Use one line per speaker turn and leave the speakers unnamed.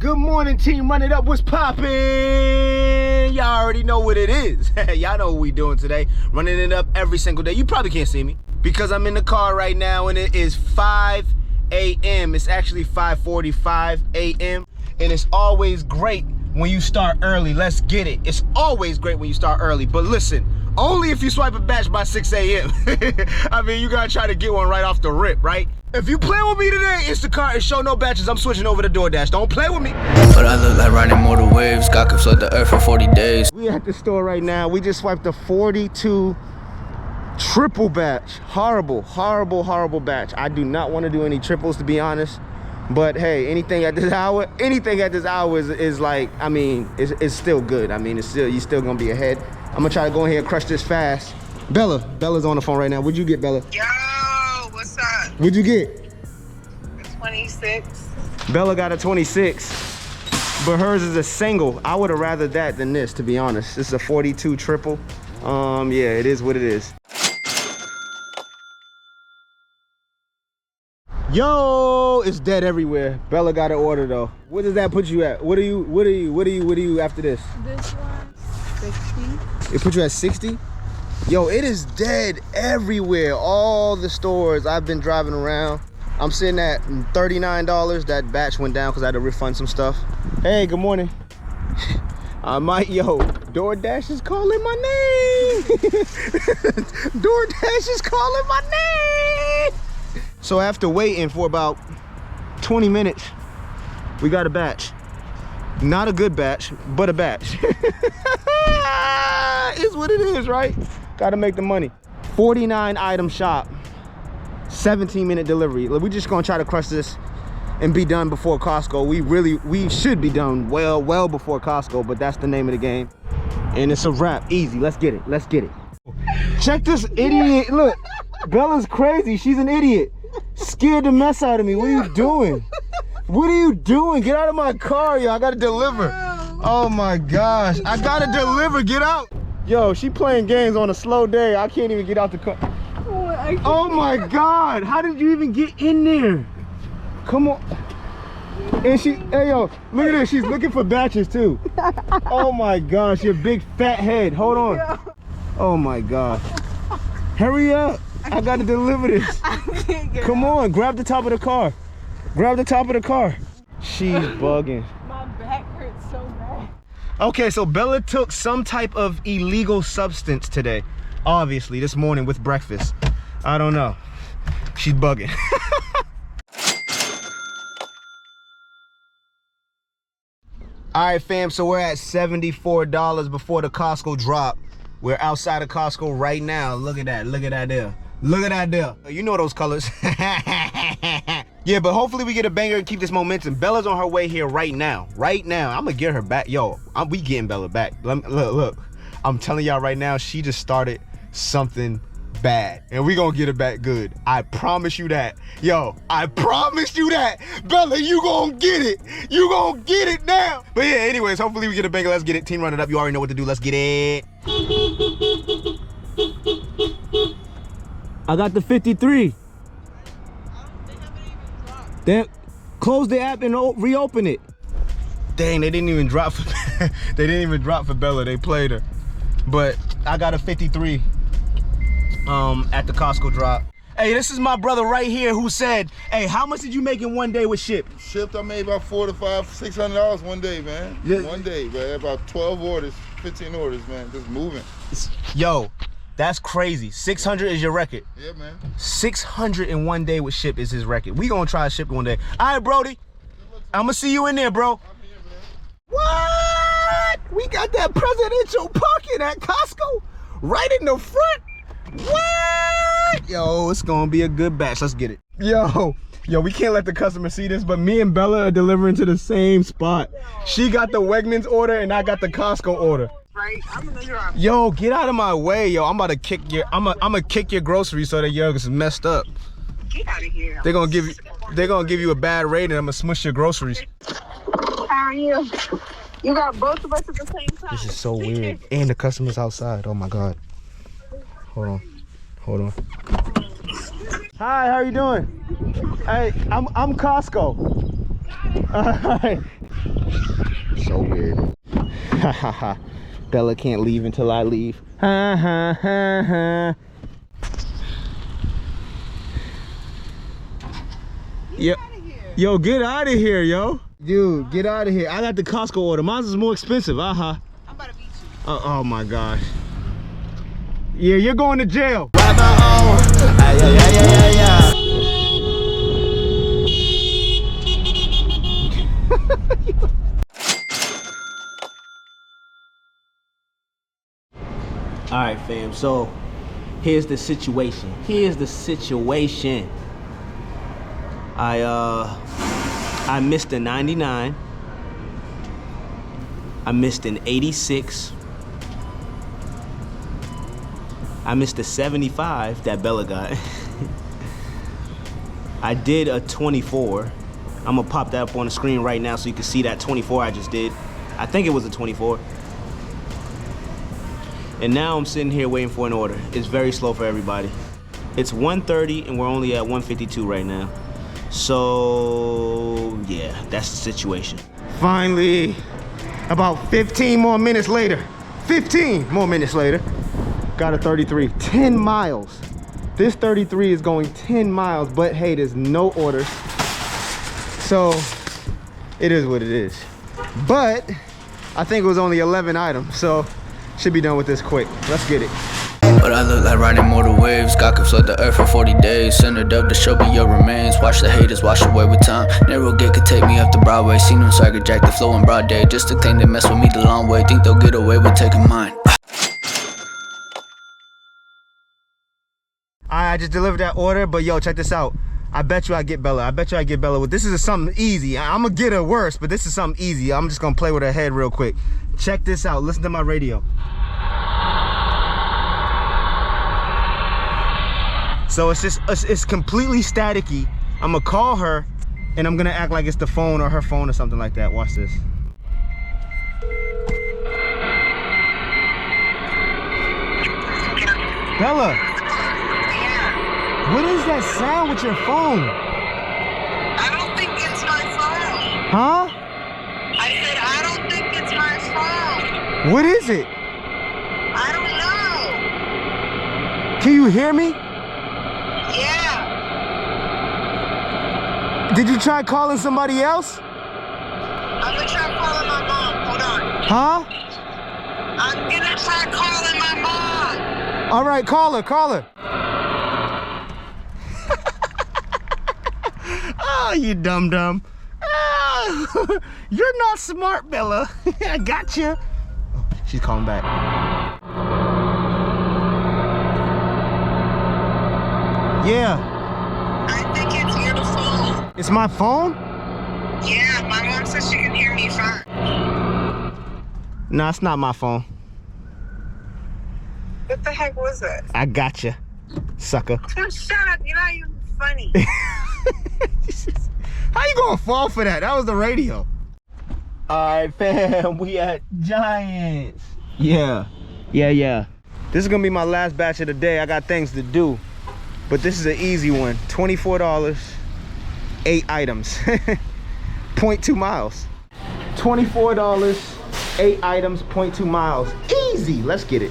Good morning, team. Run it up. What's poppin'? Y'all already know what it is. Y'all know what we doing today. Running it up every single day. You probably can't see me because I'm in the car right now and it is 5 a.m. It's actually 5:45 a.m. And it's always great when you start early. Let's get it. It's always great when you start early. But listen, only if you swipe a batch by 6 a.m. I mean, you gotta try to get one right off the rip, right? If you play with me today, Instacart and show no batches, I'm switching over to DoorDash. Don't play with me.
But I look like riding mortal waves. God can flood the earth for 40 days.
We at the store right now. We just swiped the 42 triple batch. Horrible, horrible, horrible batch. I do not want to do any triples, to be honest. But hey, anything at this hour is like, I mean, it's still good. I mean, you're still gonna be ahead. I'm gonna try to go in here and crush this fast. Bella's on the phone right now. What'd you get, Bella?
Yo, what's up?
What'd you get?
26.
Bella got a 26, but hers is a single. I would have rather that than this, to be honest. This is a 42 triple. Yeah, it is what it is. Yo, it's dead everywhere. Bella got an order though. What does that put you at? What are you after this?
This one's 60.
It put you at 60? Yo, it is dead everywhere. All the stores I've been driving around. I'm sitting at $39. That batch went down because I had to refund some stuff. Hey, good morning. DoorDash is calling my name. DoorDash is calling my name. So after waiting for about 20 minutes, we got a batch. Not a good batch, but a batch. It's what it is, right? Gotta make the money. 49 item shop, 17-minute delivery. We just gonna try to crush this and be done before Costco. We should be done well before Costco, but that's the name of the game. And it's a wrap, easy, let's get it, let's get it. Check this idiot, look, Bella's crazy, she's an idiot. Scared the mess out of me. What are you doing? What are you doing? Get out of my car, yo. I gotta deliver. Oh my gosh. I gotta deliver. Get out. Yo, she playing games on a slow day. I can't even get out the car. Oh my God. How did you even get in there? Come on. And hey yo, look at this. She's looking for batches too. Oh my gosh, your big fat head. Hold on. Oh my God. Hurry up. I gotta deliver this. Come on, grab the top of the car. Grab the top of the car. She's bugging.
My back hurts so bad.
Okay, so Bella took some type of illegal substance today. Obviously, this morning with breakfast. I don't know. She's bugging. All right, fam, so we're at $74 before the Costco drop. We're outside of Costco right now. Look at that, look at that there. Look at that there. You know those colors. Yeah, but hopefully we get a banger and keep this momentum. Bella's on her way here right now. Right now, I'm gonna get her back. Yo, we getting Bella back. Look. I'm telling y'all right now, she just started something bad. And we gonna get her back good. I promise you that. Yo, I promise you that. Bella, you gonna get it. You gonna get it now. But yeah, anyways, hopefully we get a banger. Let's get it. Team, run it up. You already know what to do. Let's get it. I got the 53.
They haven't even dropped.
Then close the app and reopen it. Dang, they didn't even drop for they didn't even drop for Bella. They played her. But I got a 53 at the Costco drop. Hey, this is my brother right here who said, hey, how much did you make in one day with Ship?
Shipped, I made about $400 to $600 one day, man.
Yeah.
One day, man. About 12 orders, 15 orders, man. Just moving.
Yo, that's crazy. 600 is your record.
Yeah, man.
600 in one day with Ship is his record. We gonna try Ship one day. All right, Brody. I'm gonna see you in there, bro.
I'm here, man.
What? We got that presidential parking at Costco right in the front. What? Yo, it's gonna be a good batch. Let's get it. Yo, we can't let the customer see this, but me and Bella are delivering to the same spot. She got the Wegmans order and I got the Costco order.
Right? I'm gonna drive.
Yo, get out of my way, yo. I'm about to kick your kick your groceries so that yours is messed up.
Get out of here.
They're gonna give you a bad rating. I'm gonna smush your groceries.
How are you? You got both of us at the same time.
This is so weird. And the customer's outside. Oh my God. Hold on. Hi, how are you doing? Hey, I'm Costco. All right. So weird. Ha ha ha. Bella can't leave until I leave. Ha ha ha ha. Yo, get out of here, yo. Dude, get out of here. I got the Costco order. Mine's is more expensive. I'm about to beat you. Oh my gosh. Yeah, you're going to jail. All right, fam. So here's the situation. I missed a 99. I missed an 86. I missed a 75 that Bella got. I did a 24. I'm gonna pop that up on the screen right now so you can see that 24 I just did. I think it was a 24. And now I'm sitting here waiting for an order. It's very slow for everybody. It's 1:30 and we're only at 1:52 right now. So yeah, that's the situation. Finally, about 15 more minutes later, got a 33, 10 miles. This 33 is going 10 miles, but hey, there's no orders. So it is what it is. But I think it was only 11 items, so should be done with this quick. Let's get it.
But I look like riding mortal waves. God can flood the earth for 40 days. Centered up to show me your remains. Watch the haters wash away with time. Narrow gate could take me up to Broadway. Seen them swagger jack the flow in broad day. Just to think they mess with me the long way. Think they'll get away with taking mine.
I just delivered that order, but yo, check this out. I bet you I get Bella. This is something easy. I'm gonna get her worse, but this is something easy. I'm just gonna play with her head real quick. Check this out. Listen to my radio. So it's completely staticky. I'm gonna call her and I'm gonna act like it's the phone or her phone or something like that. Watch this. Bella. What is that sound with your phone?
I don't think it's my phone.
Huh?
I said I don't think it's my phone.
What is it?
I don't know.
Can you hear me?
Yeah.
Did you try calling somebody else?
I'm gonna try calling my mom. Hold on.
Huh?
I'm gonna try calling my mom.
All right, call her. Oh, you dum-dum. Oh, you're not smart, Bella. I got you. Oh, she's calling back. Yeah.
I think it's your phone.
It's my phone?
Yeah, my mom says she can hear me fine.
No, it's not my phone.
What the heck was it?
I got you, sucker.
Oh, shut up. You're not even funny.
How you gonna fall for that? That was the radio. All right, fam, we at Giants. Yeah. This is gonna be my last batch of the day. I got things to do, but this is an easy one. $24, 8 items, 0.2 miles. $24, 8 items, 0.2 miles. Easy, let's get it.